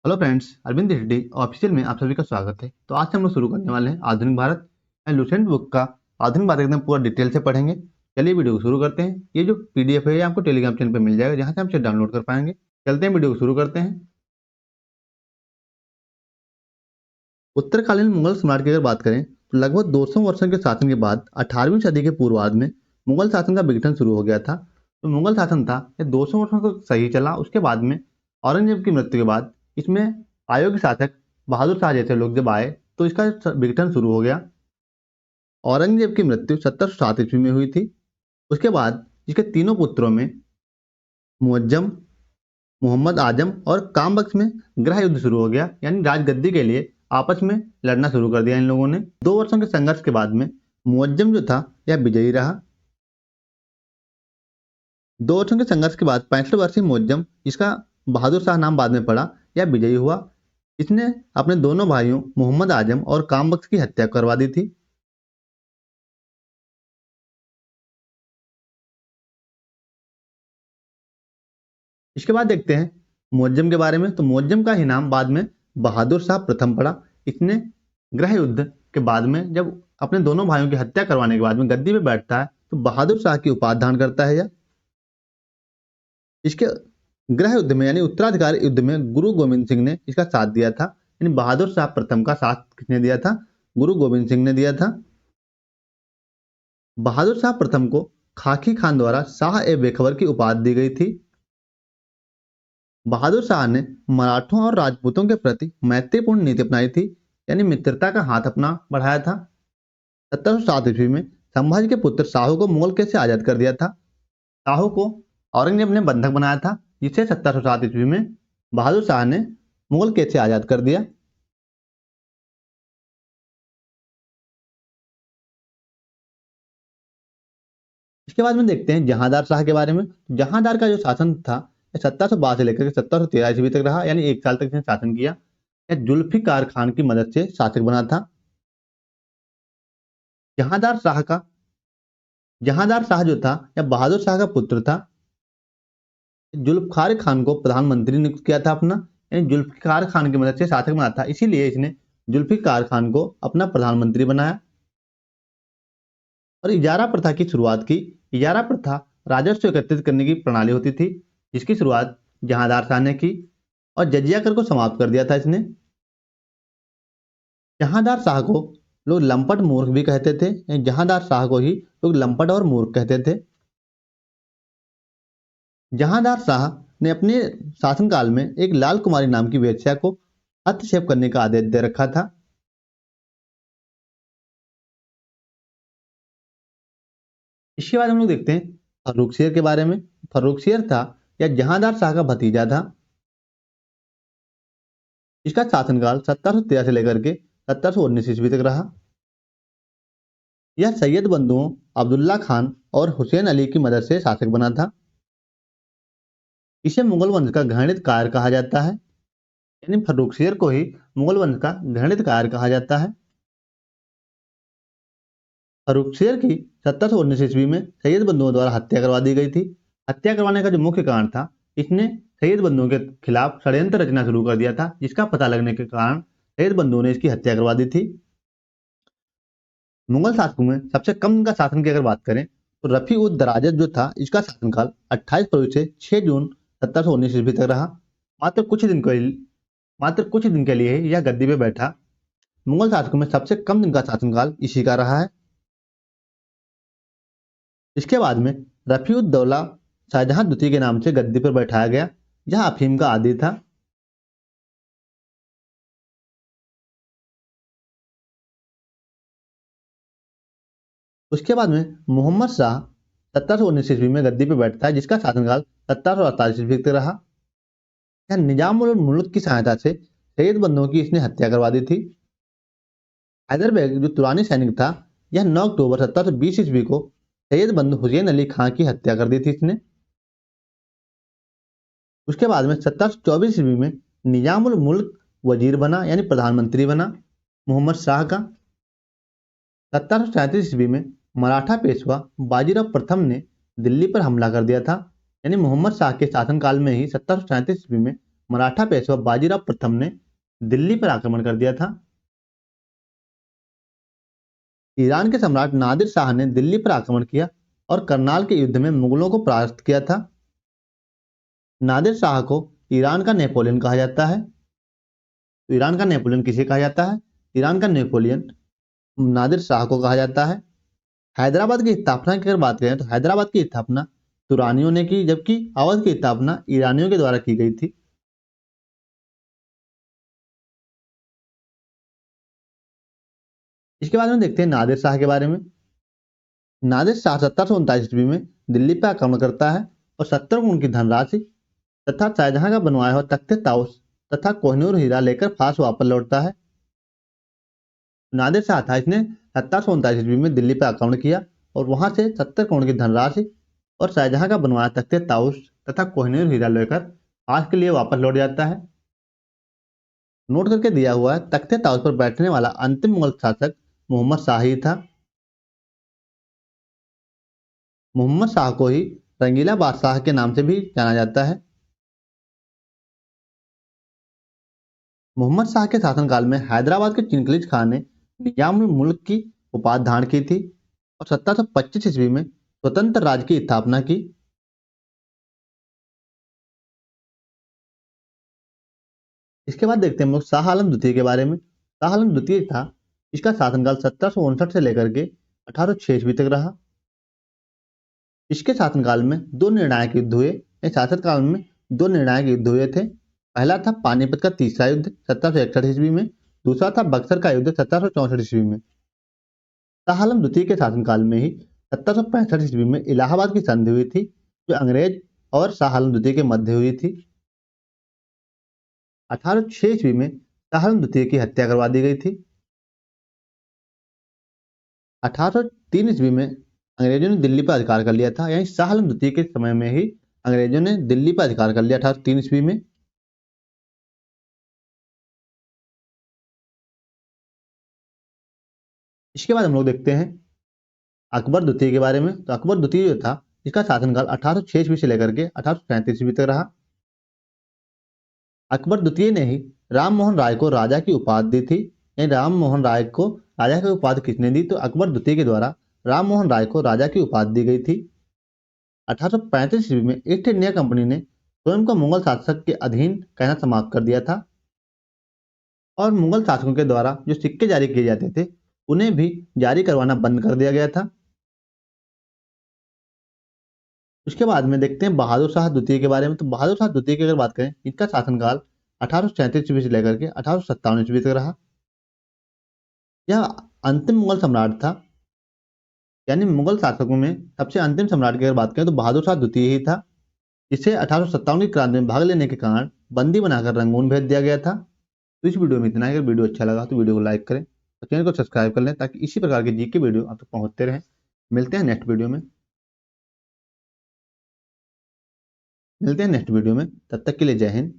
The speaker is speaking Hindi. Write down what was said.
Hello friends, Arvind Reddy official में आप सभी का स्वागत है। तो आज से हम लोग शुरू करने वाले हैं आधुनिक भारत एंड लुसेंट बुक का आधुनिक भारत एकदम पूरा डिटेल से पढ़ेंगे। चलिए वीडियो को शुरू करते हैं। ये जो पीडीएफ है ये आपको टेलीग्राम चैनल पे मिल जाएगा, जहाँ से हम इसे डाउनलोड कर पाएंगे। चलते हैं, वीडियो को शुरू करते हैं। उत्तरकालीन मुगल सम्राट की अगर बात करें तो लगभग 200 वर्षों के शासन के बाद 18वीं सदी के पूर्वार्ध में मुगल शासन का विघटन शुरू हो गया था। तो मुगल शासन था ये 200 वर्षों तक सही चला। उसके बाद में औरंगजेब की मृत्यु के बाद इसमें अयोग्य शासक बहादुर शाह जैसे लोग जब आए तो इसका विघटन शुरू हो गया। औरंगजेब की मृत्यु 1707 ईस्वी में हुई थी। उसके बाद इसके तीनों पुत्रों में मुअज्जम, मोहम्मद आजम और कामबख्श में गृह युद्ध शुरू हो गया, यानी राजगद्दी के लिए आपस में लड़ना शुरू कर दिया इन लोगों ने। 2 वर्षों के संघर्ष के बाद में मुअज्जम जो था यह विजयी रहा। 2 वर्षों के संघर्ष के बाद 65 वर्षीय मुअज्जम, जिसका बहादुर शाह नाम बाद में पड़ा, यह विजयी हुआ। इसने अपने दोनों भाइयों मोहम्मद आजम और कामबख्श की हत्या करवा दी थी। इसके बाद देखते हैं मुअज्जम के बारे में। तो मुअज्जम का ही नाम बाद में बहादुर शाह प्रथम पड़ा। इसने गृह युद्ध के बाद में जब अपने दोनों भाइयों की हत्या करवाने के बाद में गद्दी पे बैठता है तो बहादुर शाह की उपाधि धारण करता है यह। इसके गृह युद्ध में यानी उत्तराधिकार युद्ध में गुरु गोविंद सिंह ने इसका साथ दिया था। यानी बहादुर शाह प्रथम का साथ किसने दिया था? गुरु गोविंद सिंह ने दिया था। बहादुर शाह प्रथम को खाकी खान द्वारा शाह ए बेखबर की उपाधि दी गई थी। बहादुर शाह ने मराठों और राजपूतों के प्रति मैत्रीपूर्ण नीति अपनाई थी, यानी मित्रता का हाथ अपना बढ़ाया था। 1707 ईस्वी में संभाजी के पुत्र शाहू को मुगल कैद से आजाद कर दिया था। शाहू को औरंगजेब ने बंधक बनाया था, जिसे 1707 ईस्वी में बहादुर शाह ने मुगल कैद से आजाद कर दिया। इसके बाद में देखते हैं जहांदार शाह के बारे में। जहांदार का जो शासन था 1712 से लेकर 1713 ईस्वी तक रहा, यानी 1 साल तक इसने शासन किया। यह जुल्फिकार खान की मदद से शासक बना था। जहांदार शाह का जहांदार शाह जो था यह बहादुर शाह का पुत्र था। जुल्फकार खान को प्रधानमंत्री नियुक्त किया था अपना, यानी जुल्फकार खान की मदद से शासक बना था, इसीलिए इसने जुल्फिकार खान को अपना प्रधानमंत्री बनाया। और इजारा प्रथा की शुरुआत की। इजारा प्रथा राजस्व एकत्रित करने की प्रणाली होती थी, जिसकी शुरुआत जहांदार शाह ने की और जजिया कर को समाप्त कर दिया था इसने। जहांदार शाह को लोग लंपट मूर्ख भी कहते थे। जहांदार शाह को ही लोग लंपट और मूर्ख कहते थे। जहांदार शाह ने अपने शासनकाल में एक लाल कुमारी नाम की वेश्या को हस्तक्षेप करने का आदेश दे रखा था। इसके बाद हम लोग देखते हैं फर्रुखसियर के बारे में। फर्रुखसियर था या जहांदार शाह का भतीजा था। इसका शासनकाल 1713 से लेकर के 1719 ईस्वी तक रहा। यह सैयद बंधुओं अब्दुल्ला खान और हुसैन अली की मदद से शासक बना था। इसे मुगल वंश का घृणित कार कहा जाता है, यानी फर्रुखसियर को ही मुगल वंश का घृणित कार कहा जाता है। फर्रुखसियर की 1719 ईस्वी में सैयद बंधुओं द्वारा हत्या करवा दी गई थी। हत्या करवाने का जो मुख्य कारण था, इसने सैयद बंधुओं के खिलाफ षड्यंत्र रचना शुरू कर दिया था, जिसका पता लगने के कारण सैयद बंधुओं ने इसकी हत्या करवा दी थी। मुगल शासकों में सबसे कम दिन का शासन की अगर बात करें तो रफी उद दराजत जो था, इसका शासनकाल 28 फरवरी से 6 जून 1719 ईस्वी तक रहा। मात्र कुछ दिन के लिए ही यह गद्दी पे बैठा। मुगल शासकों में सबसे कम दिन का शासनकाल इसी का रहा है। इसके बाद में रफी उद दौला शाहजहां द्वितीय के नाम से गद्दी पर बैठाया गया। यह अफीम का आदी था। उसके बाद में मोहम्मद शाह 1719 ईस्वी में गद्दी पर बैठता है, जिसका शासनकाल 1748 ईस्वी तक रहा। यह निजाम उल मुल्क की सहायता से सैयद बंधुओं की इसने हत्या करवा दी थी। हैदर बेग जो तुरानी सैनिक था, यह 9 अक्टूबर 1720 ईस्वी को सैयद बंधु हुसैन अली खां की हत्या कर दी थी इसने। उसके बाद में 1724 ईस्वी में निजाम उल मुल्क वजीर बना, यानी प्रधानमंत्री बना मोहम्मद शाह का। 1737 ईस्वी में मराठा पेशवा बाजीराव प्रथम ने दिल्ली पर हमला कर दिया था, यानी मोहम्मद शाह के शासनकाल में ही 1737 ईस्वी में मराठा पेशवा बाजीराव प्रथम ने दिल्ली पर आक्रमण कर दिया था। ईरान के सम्राट नादिर शाह ने दिल्ली पर आक्रमण किया और करनाल के युद्ध में मुगलों को परास्त किया था। नादिर शाह को ईरान का नेपोलियन कहा जाता है। तो ईरान का नेपोलियन किसे कहा जाता है? ईरान का नेपोलियन नादिर शाह को कहा जाता है। हैदराबाद की स्थापना की अगर बात करें तो हैदराबाद की स्थापना तुरानियों ने की, जबकि अवध की स्थापना ईरानियों के द्वारा की गई थी। इसके बाद में देखते हैं नादिर शाह के बारे में। नादिर शाह 1739 ईस्वी में दिल्ली पर आक्रमण करता है और 70 गुण की धनराशि तथा शाहजहां का बनवाया हुआ तख्ते ताउस तथा कोहिनूर हीरा लेकर फारस वापस लौटता है। नादिर शाह था, इसने 1739 ईस्वी में दिल्ली पर आक्रमण किया और वहां से 70 करोड़ की धनराशि और शाहजहां का बनवाया तख्ते ताउस तथा कोहिनूर हीरा लेकर फारस के लिए वापस लौट जाता है। नोट करके दिया हुआ है, तख्ते ताउस पर बैठने वाला अंतिम मुगल शासक मोहम्मद शाह ही था। मोहम्मद शाह को ही रंगीला बादशाह के नाम से भी जाना जाता है। मोहम्मद शाह के शासनकाल में हैदराबाद के चिनकलिज खान ने निजामुल मुल्क की उपाधि धारण की थी और 1725 ईस्वी में स्वतंत्र राज्य की स्थापना की। इसके बाद देखते हैं हम लोग शाह आलम द्वितीय के बारे में। शाह आलम द्वितीय था, इसका शासनकाल 1759 से लेकर के 1806 ईस्वी तक रहा। इसके शासनकाल में दो निर्णायक युद्ध हुए। इस शासनकाल में दो निर्णायक युद्ध हुए थे। पहला था पानीपत का तीसरा युद्ध 1761 ईस्वी में, दूसरा था बक्सर का युद्ध 1764 ईस्वी में। शाह आलम द्वितीय के शासनकाल में ही 1765 ईस्वी में इलाहाबाद की संधि हुई थी, जो अंग्रेज और शाह आलम द्वितीय के मध्य हुई थी। 1806 ईस्वी में शाह आलम द्वितीय की हत्या करवा दी गई थी। 1803 ईस्वी में अंग्रेजों ने दिल्ली पर अधिकार कर लिया था, यानी शाह आलम द्वितीय के समय में ही अंग्रेजों ने दिल्ली पर अधिकार कर लिया 1803 ईस्वी में। इसके बाद हम लोग देखते हैं अकबर द्वितीय के बारे में। तो अकबर द्वितीय जो था, इसका शासनकाल 1806 ईस्वी से लेकर के 1837 ईस्वी तक रहा। अकबर द्वितीय ने ही राम मोहन राय को राजा की उपाधि दी थी। यानी राम मोहन राय को राजा की उपाधि किसने दी? तो अकबर द्वितीय के द्वारा राम मोहन राय को राजा की उपाधि दी गई थी। 1835 ईस्वी में ईस्ट इंडिया कंपनी ने स्वयं को मुगल शासक के अधीन कहना समाप्त कर दिया था और मुगल शासकों के द्वारा जो सिक्के जारी किए जाते थे उन्हें भी जारी करवाना बंद कर दिया गया था। उसके बाद में देखते हैं बहादुर शाह द्वितीय के बारे में। तो बहादुर शाह द्वितीय की अगर बात करें, इनका शासनकाल 1837 ईस्वी से लेकर के 1857 ईस्वी तक रहा। यह अंतिम मुगल सम्राट था, यानी मुगल शासकों में सबसे अंतिम सम्राट की अगर बात करें तो बहादुर शाह द्वितीय ही था, जिसे 1857 की क्रांति में भाग लेने के कारण बंदी बनाकर रंगून भेज दिया गया था। तो इस वीडियो में इतना ही। अगर वीडियो अच्छा लगा तो वीडियो को लाइक करें और चैनल को सब्सक्राइब कर लें, ताकि इसी प्रकार के जीके वीडियो आप तक पहुंचते रहें। मिलते हैं नेक्स्ट वीडियो में। तब तक के लिए जय हिंद,